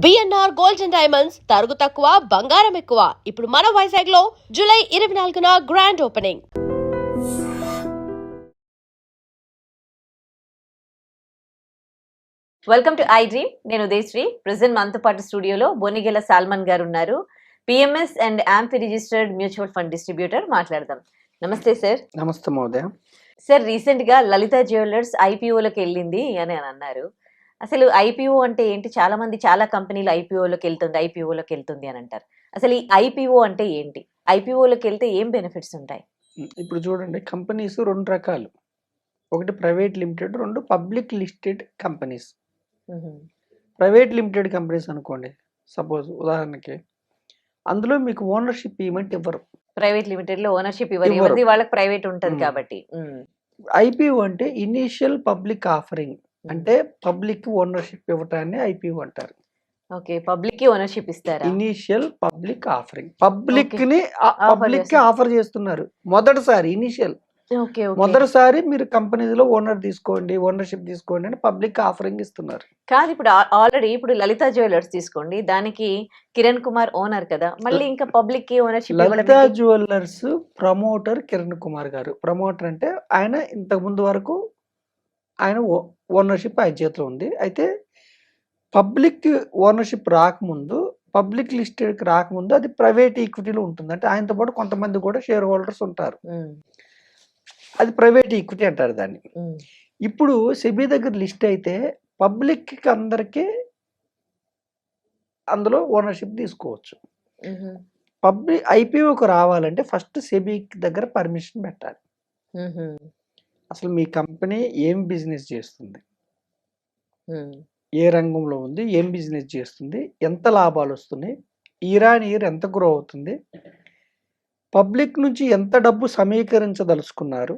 BNR gold and diamonds తరుగు తక్కువ బంగారం ఎక్కువ. ఇప్పుడు మన వైజాగ్ లో జూలై 24న grand opening. Welcome to I dream. నేను ఉదయశ్రీ. ప్రెసెంట్ మనతో పాటు స్టూడియోలో బొనిగెల సాల్మన్ గారు ఉన్నారు. PMS and amphi registered mutual fund distributor. మాట్లాడదాం. నమస్తే సార్. నమస్తే మహోదయ. సార్, రీసెంట్ గా లలిత జ్యువెలర్స్ ఐపీఓలోకి వెళ్ళింది అని అన్నారు. అసలు ఐపీఓ అంటే ఏంటి? చాలా మంది చాలా కంపెనీలు ఐపీఓలోకి వెళ్తుంది అని అంటారు. అసలు ఈ ఐపీఓ అంటే ఏంటి? ఐపీఓలోకి వెళ్తే ఏం బెనిఫిట్స్ ఉంటాయి? ఇప్పుడు చూడండి, కంపెనీస్ రెండు రకాలు. ఒకటి ప్రైవేట్ లిమిటెడ్, రెండు public listed companies. Private limited companies అనుకోండి, సపోజ్ ఉదాహరణకి అందులో మీకు ఓనర్షిప్ ఈవెంట్ ఇవ్వరు. ప్రైవేట్ లిమిటెడ్ లో ఓనర్షిప్ ఇవ్వరు, వాళ్ళకి ప్రైవేట్ ఉంటది కాబట్టి. ఐపీఓ అంటే ఇనీషియల్ పబ్లిక్ ఆఫరింగ్, అంటే పబ్లిక్ ఓనర్షిప్ ఇవ్వటాన్ని ఐపీఓ అంటారు. ఓకే, పబ్లిక్ కి ఓనర్షిప్ ఇస్తారా? ఇనీషియల్ పబ్లిక్ ఆఫరింగ్, పబ్లిక్ ని పబ్లిక్ కి ఆఫర్ చేస్తున్నారు మొదటిసారి. ఇనీషియల్ మొదటిసారి మీరు కంపెనీలో ఓనర్షిప్ తీసుకోండి అని పబ్లిక్ ఆఫరింగ్ ఇస్తున్నారు. కాదు, ఇప్పుడు ఆల్రెడీ ఇప్పుడు లలిత జ్యువెలర్స్ తీసుకోండి, దానికి కిరణ్ కుమార్ ఓనర్ కదా, మళ్ళీ ఇంకా పబ్లిక్ కి ఓనర్షిప్. లలిత జ్యువెలర్స్ ప్రమోటర్ కిరణ్ కుమార్ గారు. ప్రమోటర్ అంటే ఆయన ఇంతకు ముందు వరకు ఆయన ఓనర్షిప్ ఆయన చేతిలో ఉంది. అయితే పబ్లిక్ ఓనర్షిప్ రాకముందు, పబ్లిక్ లిస్టెడ్కి రాకముందు అది ప్రైవేట్ ఈక్విటీలో ఉంటుంది. అంటే ఆయనతో పాటు కొంతమంది కూడా షేర్ హోల్డర్స్ ఉంటారు. అది ప్రైవేట్ ఈక్విటీ అంటారు దాన్ని. ఇప్పుడు సెబీ దగ్గర లిస్ట్ అయితే పబ్లిక్ అందరికీ అందులో ఓనర్షిప్ తీసుకోవచ్చు. పబ్లిక్ ఐపీఓకి రావాలంటే ఫస్ట్ సెబీ దగ్గర పర్మిషన్ పెట్టాలి. అసలు మీ కంపెనీ ఏం బిజినెస్ చేస్తుంది, ఏ రంగంలో ఉంది, ఏం బిజినెస్ చేస్తుంది, ఎంత లాభాలు వస్తున్నాయి, ఇయర్ ఎంత గ్రో అవుతుంది, పబ్లిక్ నుంచి ఎంత డబ్బు సమీకరించదలుచుకున్నారు,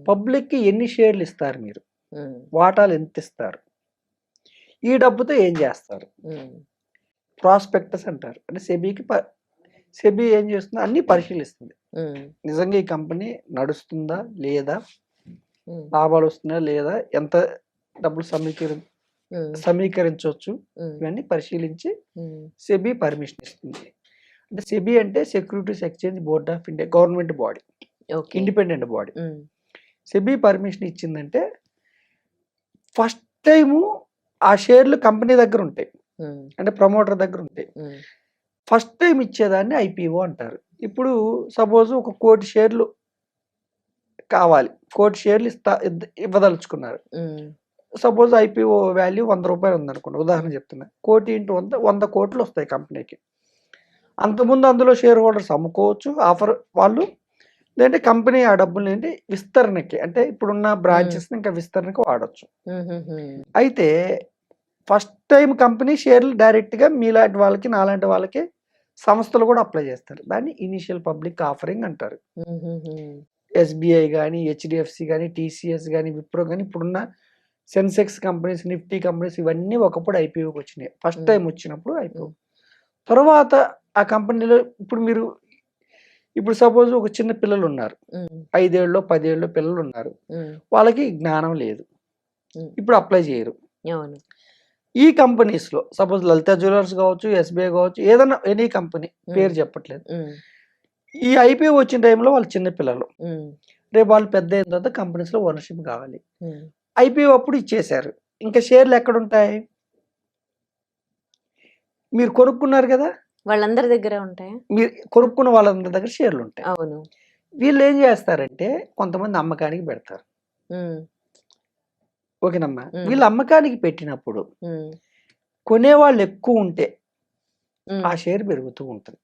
పబ్లిక్కి ఎన్ని షేర్లు ఇస్తారు, మీరు వాటాలు ఎంత ఇస్తారు, ఈ డబ్బుతో ఏం చేస్తారు, ప్రాస్పెక్టస్ అంటారు. అంటే సెబీ ఏం చేస్తుందో అన్ని పరిశీలిస్తుంది. నిజంగా ఈ కంపెనీ నడుస్తుందా లేదా, లాభాలు వస్తున్నాయా లేదా, ఎంత డబ్బులు సమీకరించవచ్చు, ఇవన్నీ పరిశీలించి సెబీ పర్మిషన్ ఇస్తుంది. అంటే సెబీ అంటే securities exchange board of India, government body, independent body. SEBI permission ఇచ్చిందంటే ఫస్ట్ టైము ఆ షేర్లు కంపెనీ దగ్గర ఉంటాయి, అంటే ప్రమోటర్ దగ్గర ఉంటాయి. ఫస్ట్ టైం ఇచ్చేదాన్ని ఐపీఓ అంటారు. ఇప్పుడు సపోజ్ 1 కోటి షేర్లు కావాలి, 1 కోటి షేర్లు ఇవ్వదలుచుకున్నారు. సపోజ్ ఐపీఓ వాల్యూ 100 రూపాయలు ఉందనుకోండి, ఉదాహరణ చెప్తున్నా. 1 కోటి ఇంటూ 100 కోట్లు వస్తాయి కంపెనీకి. అంతకుముందు అందులో షేర్ హోల్డర్స్ అమ్ముకోవచ్చు ఆఫర్ వాళ్ళు, లేదంటే కంపెనీ ఆ డబ్బులు ఏంటి విస్తరణకి, అంటే ఇప్పుడున్న బ్రాంచెస్ ఇంకా విస్తరణకి వాడచ్చు. అయితే ఫస్ట్ టైం కంపెనీ షేర్లు డైరెక్ట్గా మీలాంటి వాళ్ళకి, నాలాంటి వాళ్ళకి సంస్థలు కూడా అప్లై చేస్తారు. దాన్ని ఇనిషియల్ పబ్లిక్ ఆఫరింగ్ అంటారు. ఎస్బీఐ కానీ, హెచ్డిఎఫ్సి కానీ, టీసీఎస్ కానీ, విప్రో కానీ, ఇప్పుడున్న సెన్సెక్స్ కంపెనీస్, నిఫ్టీ కంపెనీస్ ఇవన్నీ ఒకప్పుడు ఐపీఓకి వచ్చినాయి. ఫస్ట్ టైం వచ్చినప్పుడు ఐపీఓ. తర్వాత ఆ కంపెనీలో ఇప్పుడు సపోజ్ ఒక చిన్న పిల్లలు ఉన్నారు, 5 ఏళ్ళలో 10 ఏళ్ళలో పిల్లలు ఉన్నారు, వాళ్ళకి జ్ఞానం లేదు, ఇప్పుడు అప్లై చేయరు. ఈ కంపెనీస్లో సపోజ్ లలిత జ్యువెలర్స్ కావచ్చు, ఎస్బీఐ కావచ్చు, ఏదైనా ఎనీ కంపెనీ పేరు చెప్పట్లేదు, ఈ ఐపీఓ వచ్చిన టైంలో వాళ్ళు చిన్న పిల్లలు, రేపు వాళ్ళు పెద్ద అయిన తర్వాత కంపెనీస్లో ఓనర్షిప్ కావాలి. ఐపీఓ అప్పుడు ఇచ్చేశారు, ఇంకా షేర్లు ఎక్కడుంటాయి? మీరు కొనుక్కున్నారు కదా, వాళ్ళందరి దగ్గర ఉంటాయి. మీరు కొనుక్కున్న వాళ్ళందరి దగ్గర షేర్లు ఉంటాయి. అవును. వీళ్ళు ఏం చేస్తారంటే కొంతమంది అమ్మకానికి పెడతారు. ఓకేనమ్మా, వీళ్ళు అమ్మకానికి పెట్టినప్పుడు కొనేవాళ్ళు ఎక్కువ ఉంటే ఆ షేర్ పెరుగుతూ ఉంటుంది.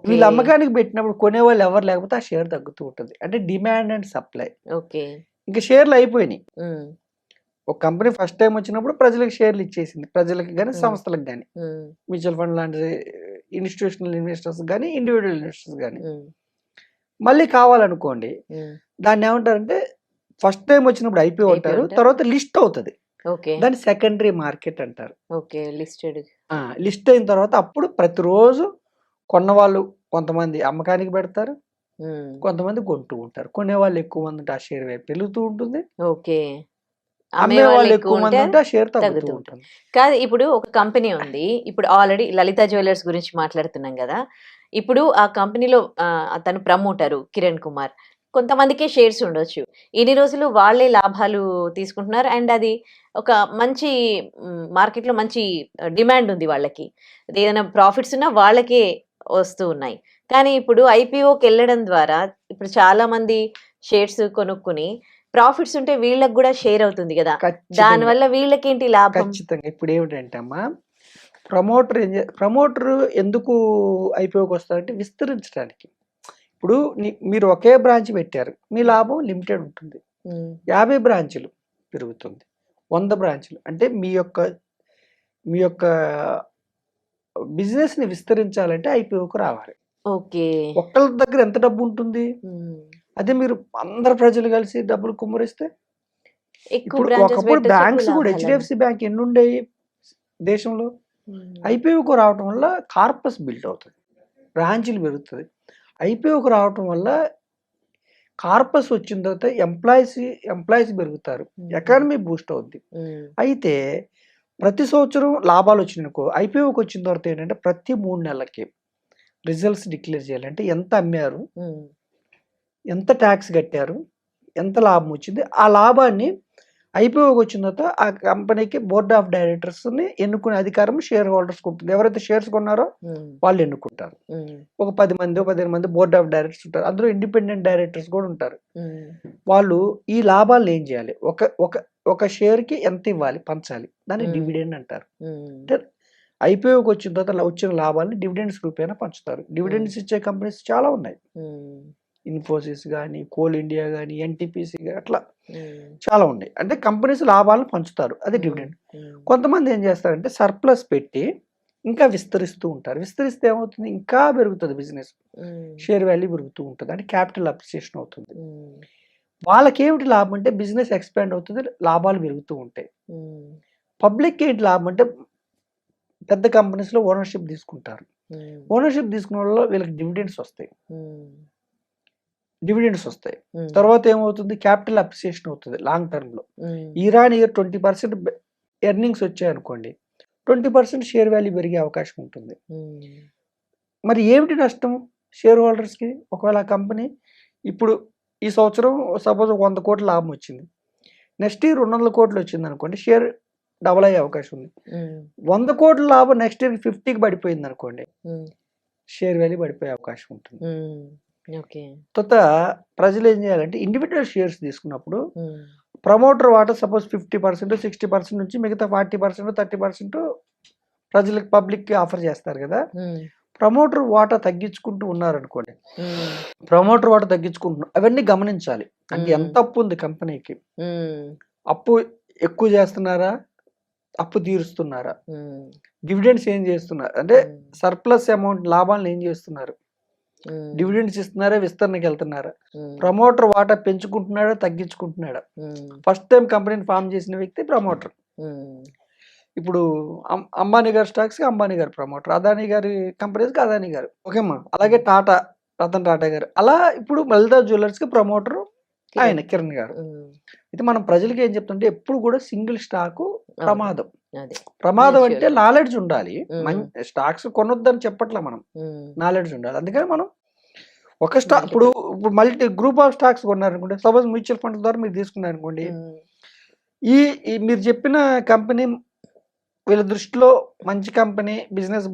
వీళ్ళు అమ్మకానికి పెట్టినప్పుడు కొనేవాళ్ళు ఎవరు లేకపోతే ఆ షేర్ తగ్గుతూ ఉంటుంది. అంటే డిమాండ్ అండ్ సప్లై. ఇంకా షేర్లు అయిపోయినాయి. ఒక కంపెనీ ఫస్ట్ టైం వచ్చినప్పుడు ప్రజలకు షేర్లు ఇచ్చేసింది, ప్రజలకు కానీ సంస్థలకు కానీ, మ్యూచువల్ ఫండ్ లాంటి ఇన్స్టిట్యూషనల్ ఇన్వెస్టర్స్ కానీ, ఇండివిజువల్ ఇన్వెస్టర్స్ కానీ. మళ్ళీ కావాలనుకోండి, దాన్ని ఏమంటారంటే ఫస్ట్ టైం వచ్చినప్పుడు ఐపీఓ అంటారు, తర్వాత లిస్ట్ అవుతుంది, దాన్ని సెకండరీ మార్కెట్ అంటారు. లిస్ట్ అయిన తర్వాత అప్పుడు ప్రతిరోజు కొన్నవాళ్ళు కొంతమంది అమ్మకానికి పెడతారు, కొంతమంది కొంటూ ఉంటారు. కొనేవాళ్ళు ఎక్కువ మంది ఆ షేర్ వైపు పెరుగుతూ ఉంటుంది. అమ్మే వాళ్ళు ఎక్కువ మంది ఉంటే ఆ షేర్ తగ్గుతూ తగ్గుతూ ఉంటుంది. కాదు ఇప్పుడు ఒక కంపెనీ ఉంది. ఇప్పుడు ఆల్రెడీ లలిత జ్యువెలర్స్ గురించి మాట్లాడుతున్నాం కదా. ఇప్పుడు ఆ కంపెనీలో అతను ప్రమోటరు కిరణ్ కుమార్. కొంతమందికే షేర్స్ ఉండొచ్చు. ఇన్ని రోజులు వాళ్ళే లాభాలు తీసుకుంటున్నారు. అండ్ అది ఒక మంచి మార్కెట్‌లో మంచి డిమాండ్ ఉంది వాళ్ళకి. ఏదైనా ప్రాఫిట్స్ ఉన్నా వాళ్ళకే వస్తూ ఉన్నాయి. కానీ ఇప్పుడు ఐపీఓకెళ్ళడం ద్వారా ఇప్పుడు చాలా మంది షేర్స్ కొనుక్కొని ప్రాఫిట్స్ ఉంటే వీళ్ళకి గూడా షేర్ అవుతుంది గదా! ఖచ్చితంగా. దానివల్ల వీళ్ళకేంటి లాభం? ఖచ్చితంగా. ఇప్పుడేమిటంటే అమ్మా, ప్రమోటర్ ఎందుకు ఐపీఓకొస్తారంటే విస్తరించడానికి. ఇప్పుడు మీరు ఒకే బ్రాంచ్ పెట్టారు. మీ లాభం లిమిటెడ్ ఉంటుంది. హ్మ్. 50 బ్రాంచులు పెరుగుతుంది. 100 బ్రాంచులు. అంటే మీ యొక్క బిజినెస్‌ని విస్తరించాలంటే ఐపీఓకి రావాలి. ఓకే. ఒక్కళ్ళ దగ్గర ఎంత డబ్బుంటుంది? హ్మ్. అదే మీరు అందరు ప్రజలు కలిసి డబ్బులు కుమ్మరిస్తే ఎక్కువ ఇప్పుడు బ్రాంచెస్ ఒకప్పుడు పెట్టొచ్చు, బ్యాంక్స్ ఎక్కువ కూడా లాభాలన్న. హెచ్‌డిఎఫ్‌సి బ్యాంక్ ఎన్నుండేయి దేశంలో? హ్మ్. ఐపీఓకి రావటం వల్ల కార్పస్ బిల్డ్ అవుతది. బ్రాంచీలు పెరుగుతది. ఐపీఓకి రావటం వల్ల కార్పస్ వచ్చిన తర్వాత ఎంప్లాయీస్ పెరుగుతారు. ఎకానమీ బూస్ట్ అవుద్ది. హ్మ్. అయితే ప్రతి సంవత్సరం లాభాలు వచ్చినాయనుకో, ఐపీఓకి వచ్చిన తర్వాత ఏంటంటే ప్రతి 3 నెలలకి రిజల్ట్స్ డిక్లేర్ చేయాలి. అంటే ఎంత అమ్మారు? హ్మ్. ఎంత టాక్స్ కట్టారు? ఎంత లాభం వచ్చింది? ఆ లాభాన్ని ఐపీఓకి వచ్చిన తర్వాత ఆ కంపెనీకి బోర్డ్ ఆఫ్ డైరెక్టర్స్‌ని ఎన్నుకునే అధికారం షేర్ హోల్డర్స్‌కి ఉంటుంది. ఎవరైతే షేర్స్ కొన్నారో హ్మ్. వాళ్ళు ఎన్నుకుంటారు. హ్మ్. ఒక 10 మందో, 15 మంది బోర్డ్ ఆఫ్ డైరెక్టర్స్ ఉంటారు. అందులో ఇండిపెండెంట్ డైరెక్టర్స్ కూడా ఉంటారు. హ్మ్. వాళ్ళు ఈ లాభాలను ఏం చేయాలి? ఒక షేర్‌కి ఎంత ఇవ్వాలి? పంచాలి. దాన్ని హ్మ్. డివిడెండ్ అంటారు. హ్మ్. అంటే ఐపీఓకి వచ్చిన తర్వాత వచ్చిన లాభాల్ని డివిడెండ్స్ రూపేణా పంచుతారు. డివిడెండ్స్ ఇచ్చే కంపెనీస్ చాలా ఉన్నాయి. హ్మ్. ఇన్ఫోసిస్ గాని, కోల్ ఇండియా గాని, ఎన్‌టీపీసీ గాని అట్లా హ్మ్. చాలా ఉన్నాయి. అంటే కంపెనీస్ లాభాలను పంచుతారు. అది హ్మ్. డివిడెండ్. హ్మ్. కొంతమంది ఏం చేస్తారంటే సర్ప్లస్ పెట్టి ఇంకా విస్తరిస్తూ ఉంటారు. విస్తరిస్తే ఏమవుతుంది? ఇంకా పెరుగుతది బిజినెస్. హ్మ్. షేర్ వాల్యూ పెరుగుతూ ఉంటది. అంటే క్యాపిటల్ అప్రిసియేషన్ అవుతుంది. హ్మ్. వాళ్ళకేమిటి లాభం అంటే బిజినెస్ ఎక్స్‌పాండ్ అవుతుంది. లాభాలు పెరుగుతూ ఉంటాయి. హ్మ్. పబ్లిక్‌కి ఏంటి లాభం అంటే పెద్ద కంపెనీస్‌లో ఓనర్‌షిప్ తీసుకుంటారు. హ్మ్. ఓనర్‌షిప్ తీసుకున్న వాళ్ళు వీళ్ళకి డివిడెండ్స్ వస్తాయి. హ్మ్. డివిడెండ్స్ వస్తాయి. హ్మ్. తర్వాత ఏమవుతుంది? క్యాపిటల్ అప్రిసియేషన్ అవుతది లాంగ్ టర్మ్‌లో. హ్మ్. ఇయర్ ఆన్ ఇయర్ 20% ఎర్నింగ్స్ వచ్చాయనుకోండి. 20% షేర్ వాల్యూ పెరిగే అవకాశం ఉంటుంది. హ్మ్. మరి ఏమిటి నష్టం షేర్ హోల్డర్స్‌కి? ఒకవేళ ఆ కంపెనీ ఇప్పుడు ఈ సంవత్సరం సపోజ్ 100 కోట్ల లాభం వచ్చింది. నెక్స్ట్ ఇయర్ 200 కోట్లు వచ్చిందనుకోండి. షేర్ డబుల్ అయ్యే అవకాశం ఉంది. హ్మ్. 100 కోట్ల లాభం నెక్స్ట్ ఇయర్ 50కి పడిపోయిందనుకోండి. హ్మ్. షేర్ వాల్యూ పడిపోయే అవకాశం ఉంటుంది. హ్మ్. ఓకే. తర్వాత ప్రజలు ఏం చేయాలంటే ఇండివిడ్యువల్ షేర్స్ తీసుకున్నప్పుడు హ్మ్. ప్రమోటర్ వాటా సపోజ్ 50%, 60% నుంచి మిగతా 40%, 30% ప్రజలకి పబ్లిక్‌కి ఆఫర్ చేస్తారు కదా! హ్మ్. ప్రమోటర్ వాటా తగ్గించుకుంటూ ఉన్నారనుకోండి. హ్మ్. ప్రమోటర్ వాటా తగ్గించుకుంటున్నారు. అవన్నీ గమనించాలి. అంటే హ్మ్. ఎంత అప్పు ఉంది కంపెనీకి? హ్మ్. అప్పు ఎక్కువ చేస్తున్నారా? అప్పు తీరుస్తున్నారా? హ్మ్. డివిడెండ్స్ ఏం చేస్తున్నారు? అంటే హ్మ్. సర్ప్లస్ అమౌంట్ లాభాలను ఏం చేస్తున్నారు? హ్మ్. డివిడెండ్స్ ఇస్తున్నారా? విస్తరణకెళ్తున్నారా? హ్మ్. ప్రమోటర్ వాటా పెంచుకుంటున్నాడా? తగ్గించుకుంటున్నాడా? హ్మ్. ఫస్ట్ టైమ్ కంపెనీని ఫార్మ్ చేసిన వ్యక్తి ప్రమోటర్. హ్మ్. ఇప్పుడు అంబానీ గారి స్టాక్స్‌కి అంబానీ గారు ప్రమోటర్. అదానీ గారి కంపెనీస్‌కి అదానీ గారు. ఓకేమ్మా. అలాగే టాటా, రతన్ టాటా గారు. అలా ఇప్పుడు లలిత జ్యువెలర్స్‌కి ప్రమోటరు ఆయన కిరణ్ గారు. హ్మ్. అయితే మనం ప్రజలకి ఏం చెప్తుంటే ఎప్పుడు కూడా సింగిల్ స్టాకు అవును. ప్రమాదం. అదే. ప్రమాదం అంటే మ్యూచువల్. నాలెడ్జ్ ఉండాలి. హ్మ్. స్టాక్స్ కొనొద్దని చెప్పట్లా మనం. హ్మ్. నాలెడ్జ్ ఉండాలి. అందుకని మనం ఒక ఇప్పుడు multiple. Multi group of stocks కొన్నారనుకోండి. సపోజ్ మ్యూచువల్ ఫండ్స్ ద్వారా మీరు తీసుకున్నారనుకోండి. హ్మ్. ఈ ఈ మీరు చెప్పిన కంపెనీ వీళ్ళ దృష్టిలో మంచి కంపెనీ, బిజినెస్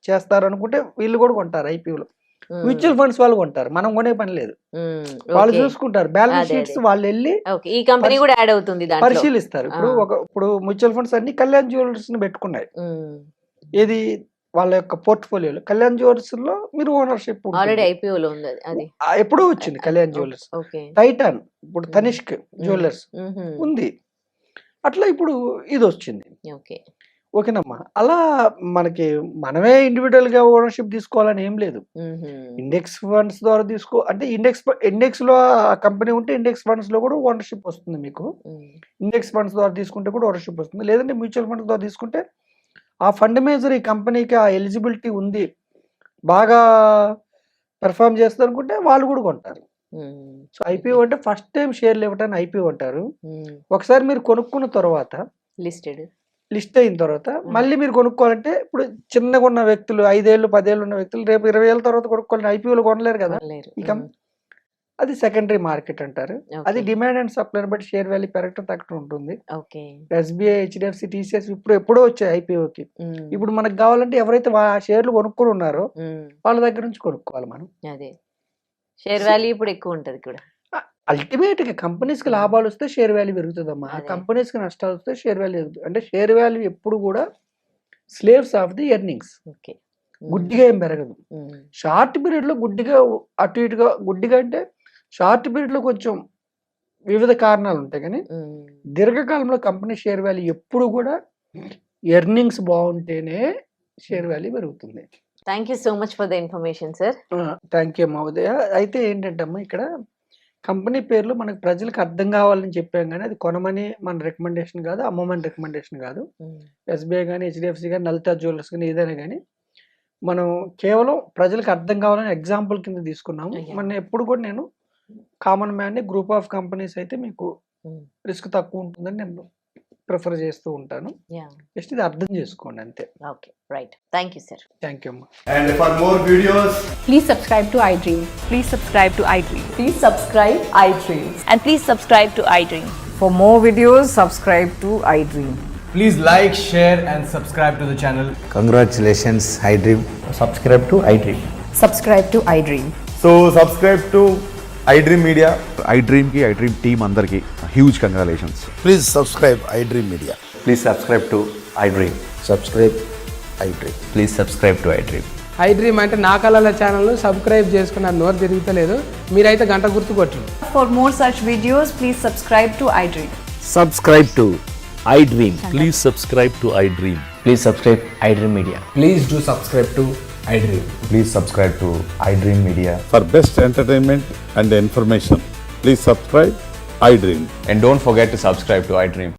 చేస్తారనుకుంటే వీళ్ళు కూడా కొంటారు ఐపీఓలో. హ్మ్. మ్యూచువల్ ఫండ్స్ వాళ్ళు కొంటారు. మనం కొనే పని లేదు. హ్మ్. వాళ్ళు ఓకే. చూసుకుంటారు. బ్యాలెన్స్ అదే. షీట్స్ అదే. వాళ్ళెళ్లి ఓకే. ఈ కంపెనీ కూడా యాడ్ అవుతుంది దాంట్లో. పరిశీలిస్తారు. ఆ! ఇప్పుడు మ్యూచువల్ ఫండ్స్ అన్ని కళ్యాణ్ జ్యువెలర్స్‌ని పెట్టుకున్నాయి. హ్మ్. ఏది వాళ్ళ యొక్క పోర్ట్‌ఫోలియోలో. కళ్యాణ్ జ్యువెలర్స్‌లో మీరు ఓనర్‌షిప్ ఆల్రెడీ ఉంటుంది. ఐపీఓలో ఉంది అది. ఎప్పుడో వచ్చింది కళ్యాణ్ జ్యువెలర్స్. ఓకే. టైటాన్ ఇప్పుడు హ్మ్. తనిష్క్ హ్మ్. జ్యువెలర్స్ హుహు. ఉంది. అట్లా ఇప్పుడు ఇదొచ్చింది. ఓకే. ఓకేనమ్మా. అలా మనమే ఇండివిడ్యువల్‌గా ఓనర్‌షిప్ తీసుకోవాలని ఏం లేదు. హుహు. ఇండెక్స్ ఫండ్స్ ద్వారా అంటే ఇండెక్స్‌లో ఆ కంపెనీ ఉంటే ఇండెక్స్ ఫండ్స్‌లో కూడా ఓనర్‌షిప్ వస్తుంది మీకు. హ్మ్. ఇండెక్స్ ఫండ్స్ ద్వారా తీసుకుంటే కూడా ఓనర్‌షిప్ వస్తుంది. లేదంటే మ్యూచువల్ ఫండ్స్ ద్వారా తీసుకుంటే ఆ ఫండ్ మేనేజర్ ఈ కంపెనీకి ఆ ఎలిజిబిలిటీ ఉంది. బాగా పెర్ఫార్మ్ చేస్తుందనుకుంటే వాళ్ళు కూడా కొంటారు. సో ఐపీఓ అంటే ఫస్ట్ టైం షేర్లు ఇవ్వటాన్ని ఐపీఓ అంటారు. ఒకసారి మీరు కొనుక్కున్న తర్వాత లిస్టెడ్. లిస్ట్ అయిన తర్వాత మళ్ళీ మీరు కొనుక్కోవాలంటే ఇప్పుడు చిన్నగా ఉన్న వ్యక్తులు 5 ఏళ్ళు 10 ఏళ్ళు ఉన్న వ్యక్తులు రేపు 20 ఏళ్ళ తర్వాత కొనుక్కోవాలని ఐపీఓలో కొనలేరు కదా. ఇక అది సెకండరీ మార్కెట్ అంటారు. అది డిమాండ్ అండ్ సప్లైని బట్టి షేర్ వాల్యూ పెరగటం తగ్గటం ఉంటుంది. ఎస్బీఐ, హెచ్డిఎఫ్సి, టీసీఎస్ ఎప్పుడో వచ్చాయి ఐపీఓకి. ఇప్పుడు మనకు కావాలంటే ఎవరైతే ఆ షేర్లు కొనుక్కొని ఉన్నారో వాళ్ళ దగ్గర నుంచి కొనుక్కోవాలి మనం. అదే షేర్ వాల్యూ ఇప్పుడు ఎక్కువ ఉంటది కూడా. అల్టిమేట్ గా కంపెనీస్ కి లాభాలు వస్తే షేర్ వాల్యూ పెరుగుతుందమ్మా. కంపెనీస్ కి నష్టాలు వస్తే షేర్ వాల్యూ పెరుగుతుంది. అంటే షేర్ వాల్యూ ఎప్పుడు కూడా స్లేవ్స్ ఆఫ్ ది ఎర్నింగ్స్. గుడ్డిగా ఏం పెరగదు. షార్ట్ పీరియడ్ లో గుడ్డిగా అటు ఇటుగా, గుడ్డిగా అంటే షార్ట్ పీరియడ్ లో కొంచెం వివిధ కారణాలు ఉంటాయి, కానీ దీర్ఘకాలంలో కంపెనీ షేర్ వాల్యూ ఎప్పుడు కూడా ఎర్నింగ్స్ బాగుంటేనే షేర్ వాల్యూ పెరుగుతుంది. Thank you so much for the information sir. Thank you మహోదయ. అయితే ఏంటంటే అమ్మా, ఇక్కడ కంపెనీ పేర్లు మనకు ప్రజలకు అర్థం కావాలని చెప్పాం, కానీ అది కొనమని మన రికమెండేషన్ కాదు, అమ్మమని రికమెండేషన్ కాదు. ఎస్బీఐ కానీ, హెచ్డిఎఫ్సి కానీ, లలితా జ్యువెలర్స్ కానీ, ఏదైనా కానీ మనం కేవలం ప్రజలకు అర్థం కావాలని ఎగ్జాంపుల్ కింద తీసుకున్నాము. మన ఎప్పుడు కూడా నేను common man group of companies అయితే మీకు రిస్క్ తక్కువ ఉంటుందని నేను ప్రిఫర్ చేస్తూ ఉంటాను. జస్ట్ ఇది అర్థం చేసుకోండి అంతే. Okay, right. Thank you sir. Thank you అమ్మా. And for more videos, Please subscribe to iDream. Please subscribe to iDream. Please subscribe iDream. And please subscribe to iDream. For more videos, subscribe to iDream. please like, share and subscribe to the channel. Congratulations, iDream. Subscribe to iDream. Subscribe to iDream. So subscribe to iDream Media. iDream team అందరికి huge congratulations. Please subscribe iDream Media. Please subscribe to iDream. Subscribe iDream. Please subscribe to iDream. iDream అంటే నా కళల ఛానల్ను subscribe చేసుకున్న నోరు తిరుగుతలేదు, మీరైతే గంట గుర్తు కొట్టండి. For more such videos, please subscribe to iDream. Subscribe to iDream. Please subscribe to iDream. Please subscribe iDream Media. Please do subscribe to iDream. Please subscribe to iDream Media. For best entertainment and information, please subscribe iDream. And don't forget to subscribe to iDream.